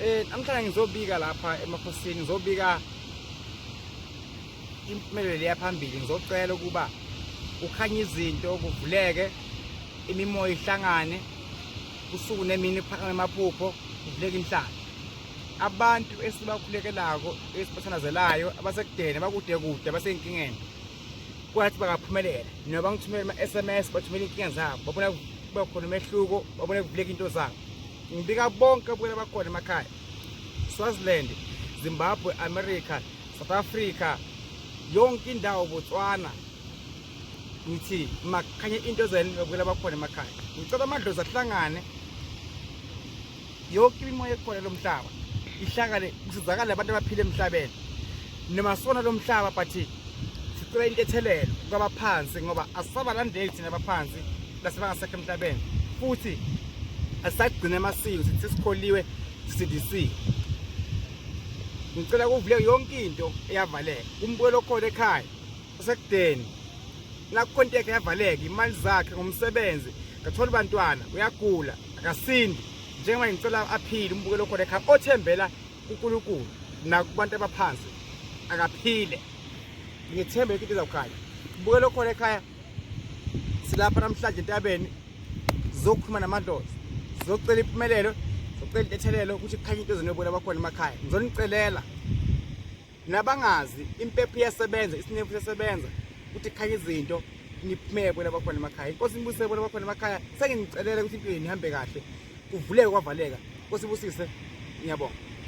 Namhlanje ngizobika lapha emakhosini, ngizobika impumelelo yaphambili. Ngizocela ukuba kukhanye izinto, kuvuleke imimoya ihlangane, usuku nemini iphakame amaphupho, kuvuleke inhlalo. Abantu esibakhulekelayo, esiphathanazelayo, abasekudeni, abakude kude, abasenkingeni, kwathi bangaphumelela noma ngithumela ama-SMS bathumela inkinga zabo, babona kube khona umehluko, babona kuvuleka into zabo. Ngibika bonke abukela bakhona emakhaya, Swaziland, Zimbabwe, America, South Africa, yonke indawo, Botswana. Ngithi makhanye into zenu babukela bakhona emakhaya. Ngicela amadlozi ahlangane, yonke imimoya ekhona lo mhlaba ihlangane, kusizakala abantu abaphila emhlabeni. Noma sona lo mhlaba bathi sicela into ethelelo kwabaphansi, ngoba asabalandeli thina abaphansi lasebangasekho emhlabeni, futhi asagcina amasiko, sithi sesikholiwe CDC. Ngicela kuvuleke yonke into eyavaleka, umbukelo okhona ekhaya osekudeni la contact yavaleka, imali zakhe ngomsebenzi, ngathola abantwana, uyagula akasindi. Njengoba ngicela aphile umbukelo okhona ekhaya othembela kuNkulunkulu nakubantu abaphansi akaphile. Ngithembe into izawukhanya. Umbukelo okhona ekhaya silapha namhlanje entabeni sizokhuluma namadlozi, sizocela impumelelo, sizocela intethelelo ukuthi kukhanye into ezinobukela bakhona emakhaya. Ngizonicelela nabangazi impepho iyasebenza, isinefu siyasebenza, ukuthi kukhanye izinto niphumele bona bakhona emakhaya. Inkosi ibusise bona bakhona emakhaya. Sengicelela ukuthi impilo nihambe kahle, kuvuleke kwavaleka. Inkosi ibusise. Ngiyabonga.